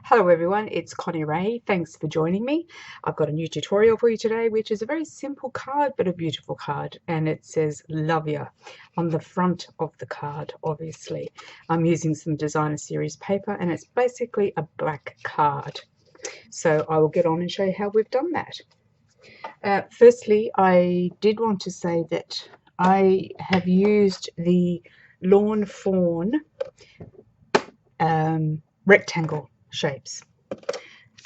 Hello everyone, it's Connie-Rae. Thanks for joining me. I've got a new tutorial for you today, which is a very simple card, but a beautiful card. And it says, love ya, on the front of the card, obviously. I'm using some designer series paper, and it's basically a black card. So I will get on and show you how we've done that. Firstly, I did want to say that I have used the Lawn Fawn rectangle shapes.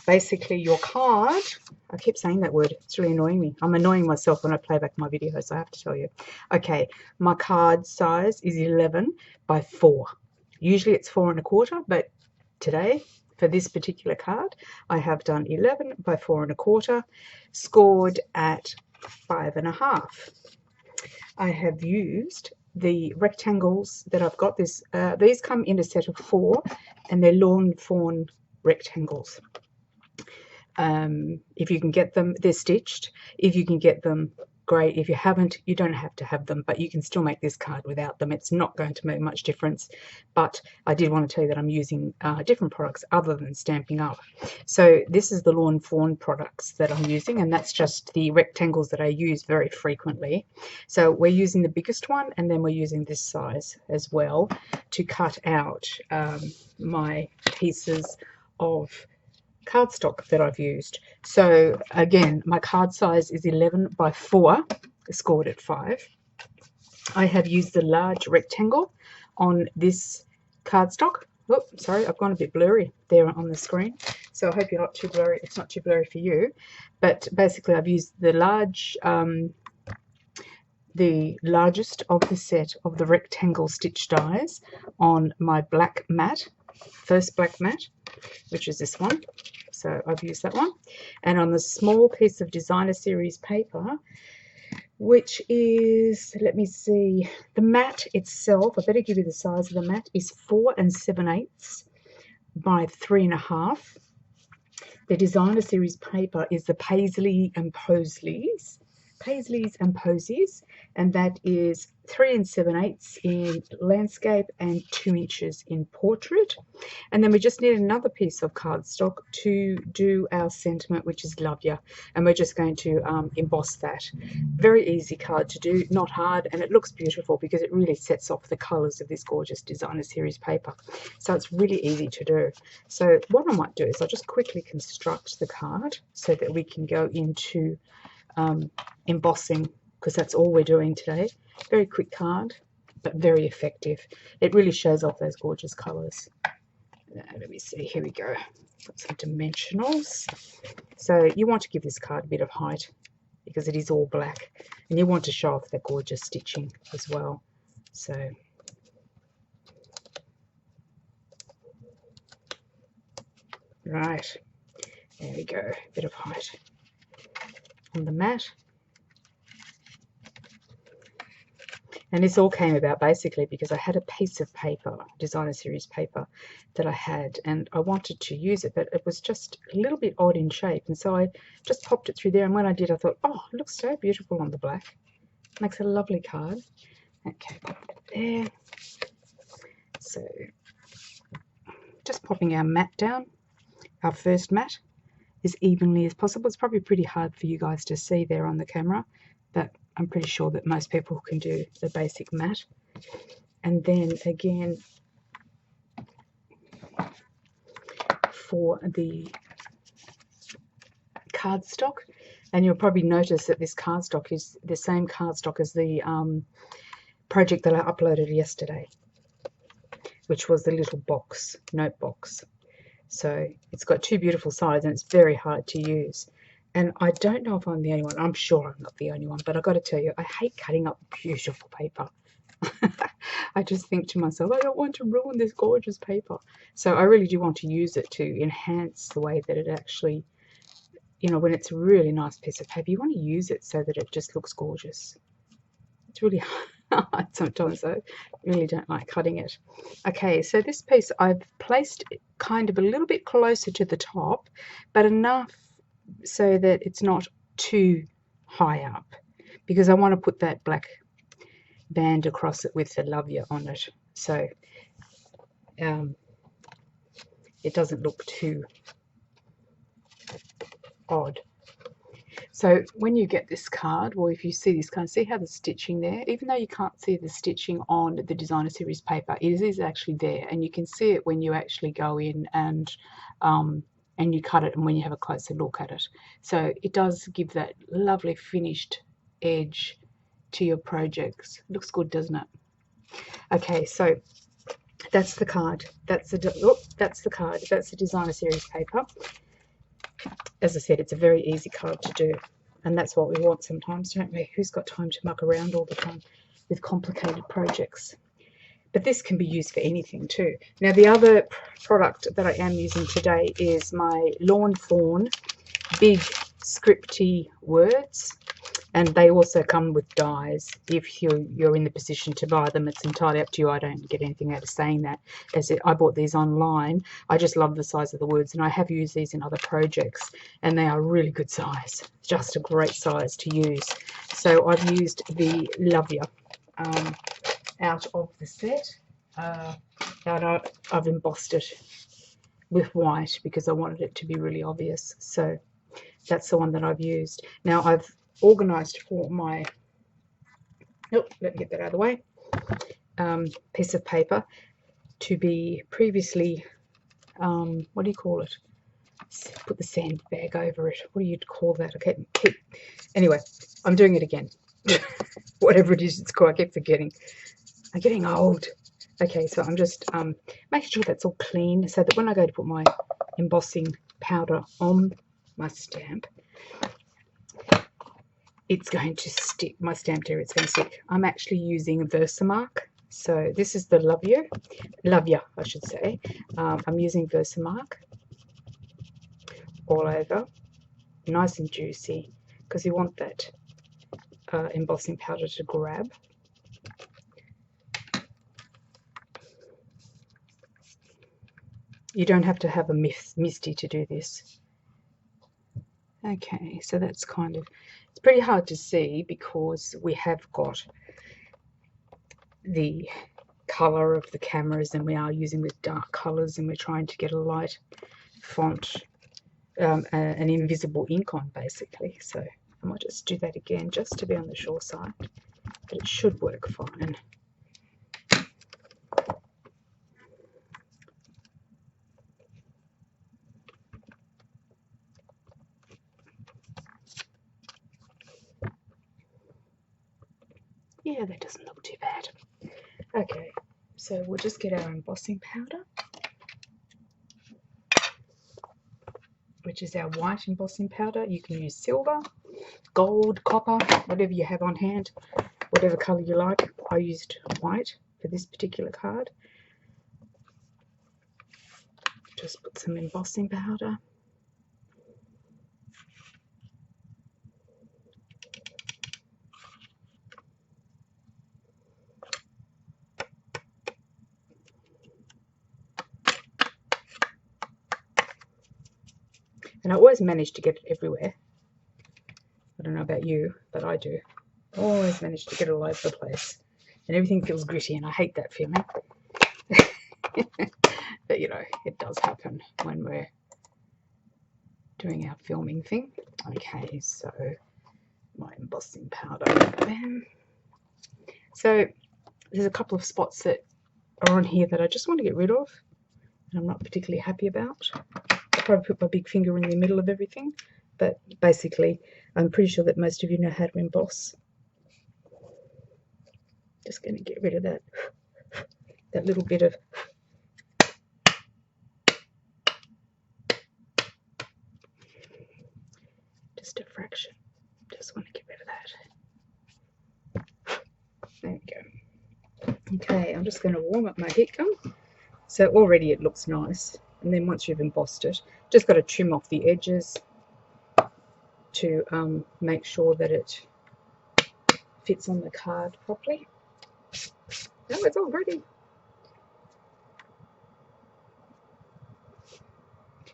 Basically, your card, I keep saying that word, it's really annoying me. I'm annoying myself when I play back my videos, I have to tell you. Okay, my card size is 11 by 4. Usually it's 4 1/4, but today, for this particular card, I have done 11 by 4 1/4, scored at 5 1/2. I have used the rectangles that I've got. These come in a set of 4, and they're Lawn Fawn rectangles. If you can get them, they're stitched. If you can get them, great. If you haven't, you don't have to have them, but you can still make this card without them. It's not going to make much difference, but I did want to tell you that I'm using different products other than Stampin' Up. So this is the Lawn Fawn products that I'm using, and that's just the rectangles that I use very frequently. So we're using the biggest one, and then we're using this size as well to cut out my pieces of cardstock that I've used. So again, my card size is 11 by 4, scored at 5. I have used the large rectangle on this cardstock. Oh, sorry, I've gone a bit blurry there on the screen. So I hope you're not too blurry. It's not too blurry for you. But basically, I've used the largest of the set of the rectangle stitch dies on my black mat, first black mat, which is this one. So I've used that one. And on the small piece of designer series paper, which is, let me see, the mat itself, I better give you the size of the mat, is 4 7/8 by 3 1/2. The designer series paper is the Paisley and Posies, and that is 3 7/8 in landscape and 2 inches in portrait. And then we just need another piece of cardstock to do our sentiment, which is love ya, and we're just going to emboss that. Very easy card to do, not hard, and it looks beautiful because it really sets off the colors of this gorgeous designer series paper. So it's really easy to do. So what I might do is I'll just quickly construct the card so that we can go into embossing, because that's all we're doing today. Very quick card, but very effective. It really shows off those gorgeous colors. Let me see, here we go. Got some dimensionals. So you want to give this card a bit of height because it is all black, and you want to show off that gorgeous stitching as well. So right, there we go, a bit of height on the mat. And this all came about basically because I had a piece of paper, designer series paper, that I had, and I wanted to use it, but it was just a little bit odd in shape, and so I just popped it through there, and when I did, I thought, oh, it looks so beautiful on the black. Makes a lovely card. Okay, pop it there. So just popping our mat down, our first mat, as evenly as possible. It's probably pretty hard for you guys to see there on the camera, but I'm pretty sure that most people can do the basic mat. And then again, for the cardstock, and you'll probably notice that this cardstock is the same cardstock as the project that I uploaded yesterday, which was the little box, note box. So it's got 2 beautiful sides, and it's very hard to use. And I don't know if I'm the only one. I'm sure I'm not the only one, but I've got to tell you, I hate cutting up beautiful paper. I just think to myself, I don't want to ruin this gorgeous paper. So I really do want to use it to enhance the way that it actually, you know, when it's a really nice piece of paper, you want to use it so that it just looks gorgeous. It's really hard sometimes, I really don't like cutting it. Okay, so this piece I've placed kind of a little bit closer to the top, but enough so that it's not too high up, because I want to put that black band across it with the love ya on it. So it doesn't look too odd. So when you get this card, or if you see this card, see how the stitching there, even though you can't see the stitching on the designer series paper, it is actually there, and you can see it when you actually go in and you cut it, and when you have a closer look at it. So it does give that lovely finished edge to your projects. It looks good, doesn't it? Okay, so that's the card. That's the card. That's the designer series paper. As I said, it's a very easy card to do, and that's what we want sometimes, don't we? Who's got time to muck around all the time with complicated projects? But this can be used for anything too. Now, the other product that I am using today is my Lawn Fawn big scripty words, and they also come with dies if you're in the position to buy them. It's entirely up to you. I don't get anything out of saying that, as I bought these online. I just love the size of the words, and I have used these in other projects, and they are really good size, just a great size to use. So I've used the Love Ya out of the set, and I've embossed it with white because I wanted it to be really obvious. So that's the one that I've used. Now I've organized for my, let me get that out of the way, piece of paper to be previously, what do you call it? Put the sandbag over it. What do you call that? Okay, anyway, I'm doing it again. Whatever it is it's called, I keep forgetting. I'm getting old. Okay, so I'm just making sure that's all clean so that when I go to put my embossing powder on my stamp, it's going to stick. My stamped area, it's going to stick. I'm actually using Versamark. So this is the Love Ya, I should say. I'm using Versamark all over, nice and juicy, because you want that embossing powder to grab. You don't have to have a misty to do this. Okay, so that's kind of, it's pretty hard to see because we have got the color of the cameras, and we are using with dark colors, and we're trying to get a light font, an invisible ink on basically. So I might just do that again just to be on the sure side, but it should work fine. Yeah, that doesn't look too bad. Okay, so we'll just get our embossing powder, which is our white embossing powder. You can use silver, gold, copper, whatever you have on hand, whatever color you like. I used white for this particular card. Just put some embossing powder. And I always manage to get it everywhere. I don't know about you, but I do. Always manage to get it all over the place. And everything feels gritty, and I hate that feeling. But, you know, it does happen when we're doing our filming thing. Okay, so my embossing powder. So there's a couple of spots that are on here that I just want to get rid of, and I'm not particularly happy about. I'll probably put my big finger in the middle of everything, but basically I'm pretty sure that most of you know how to emboss. Just going to get rid of that little bit of just a fraction. Just want to get rid of that. There we go. Okay, I'm just going to warm up my heat gun. So already it looks nice, and then once you've embossed it, just got to trim off the edges to make sure that it fits on the card properly. No, it's all ready.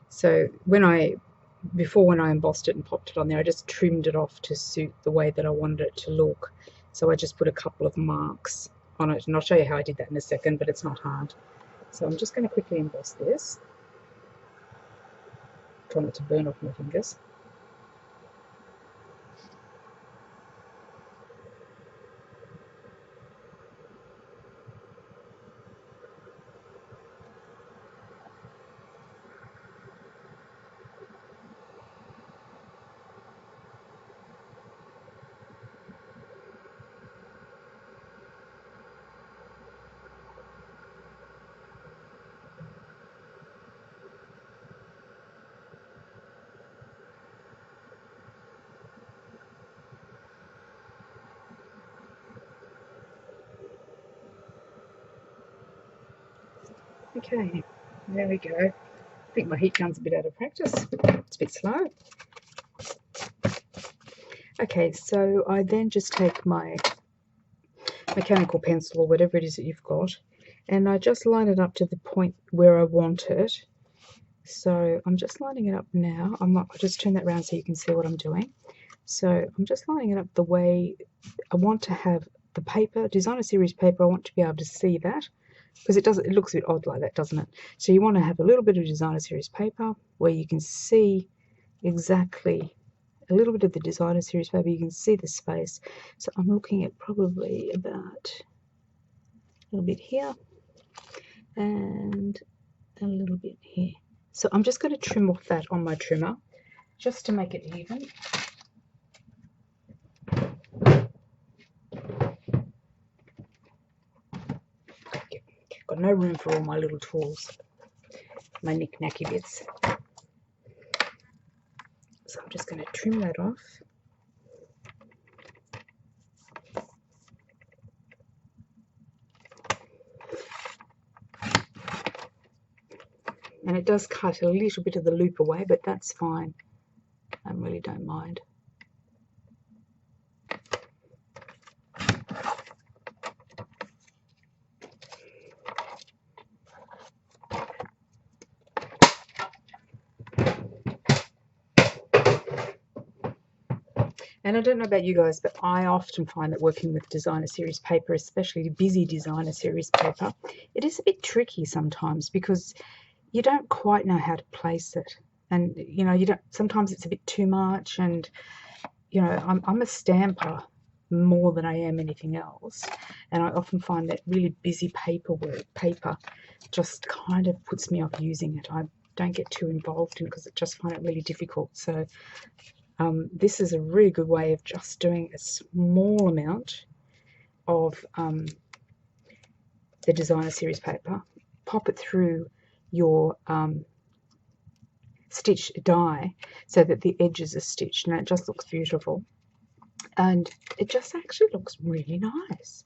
So when I embossed it and popped it on there, I just trimmed it off to suit the way that I wanted it to look. So I just put a couple of marks on it, and I'll show you how I did that in a second, but it's not hard. So I'm just going to quickly emboss this. Try not to burn off my fingers. Okay, there we go. I think my heat gun's a bit out of practice. It's a bit slow. Okay, so I then just take my mechanical pencil or whatever it is that you've got, and I just line it up to the point where I want it. So I'm just lining it up now. I'll just turn that around so you can see what I'm doing. So I'm just lining it up the way I want to have the paper, designer series paper. I want to be able to see that, because it looks a bit odd like that, doesn't it? So you want to have a little bit of designer series paper where you can see exactly a little bit of the designer series paper, you can see the space. So I'm looking at probably about a little bit here and a little bit here. So I'm just going to trim off that on my trimmer just to make it even. Got no room for all my little tools, my knick-knacky bits. So I'm just going to trim that off. And it does cut a little bit of the loop away, but that's fine. I really don't mind. And I don't know about you guys, but I often find that working with designer series paper, especially busy designer series paper, it is a bit tricky sometimes because you don't quite know how to place it. And, you know, you don't, sometimes it's a bit too much. And, you know, I'm a stamper more than I am anything else. And I often find that really busy paper just kind of puts me off using it. I don't get too involved in it because I just find it really difficult. So this is a really good way of just doing a small amount of the designer series paper, pop it through your stitch die so that the edges are stitched, and it just looks beautiful. And it just actually looks really nice.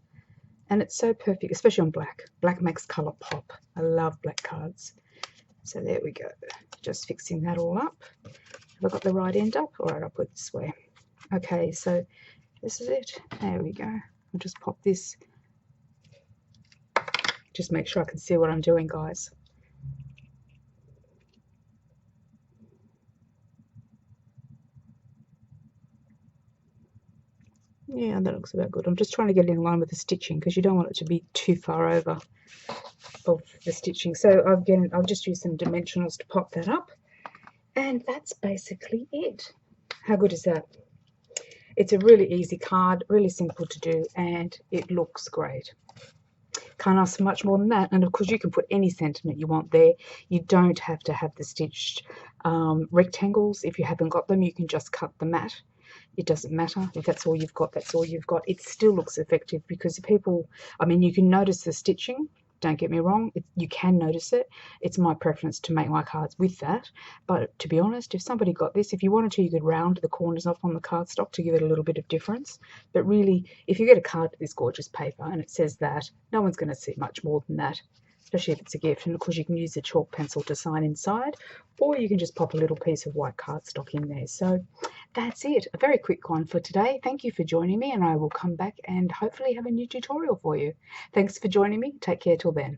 And it's so perfect, especially on black. Black makes colour pop. I love black cards. So there we go. Just fixing that all up. Have I got the right end up? All right, I'll put it this way. Okay, so this is it. There we go. I'll just pop this. Just make sure I can see what I'm doing, guys. Yeah, that looks about good. I'm just trying to get it in line with the stitching because you don't want it to be too far over of the stitching. So I'll just use some dimensionals to pop that up. And that's basically it. How good is that? It's a really easy card, really simple to do, and it looks great. Can't ask for much more than that. And of course you can put any sentiment you want there. You don't have to have the stitched rectangles. If you haven't got them, you can just cut the mat. It doesn't matter. If that's all you've got, that's all you've got. It still looks effective because people, I mean, you can notice the stitching. Don't get me wrong, you can notice it. It's my preference to make my cards with that. But to be honest, if somebody got this, if you wanted to, you could round the corners off on the cardstock to give it a little bit of difference. But really, if you get a card with this gorgeous paper and it says that, no one's going to see much more than that, especially if it's a gift. And of course, you can use the chalk pencil to sign inside, or you can just pop a little piece of white cardstock in there. So that's it. A very quick one for today. Thank you for joining me, and I will come back and hopefully have a new tutorial for you. Thanks for joining me. Take care till then.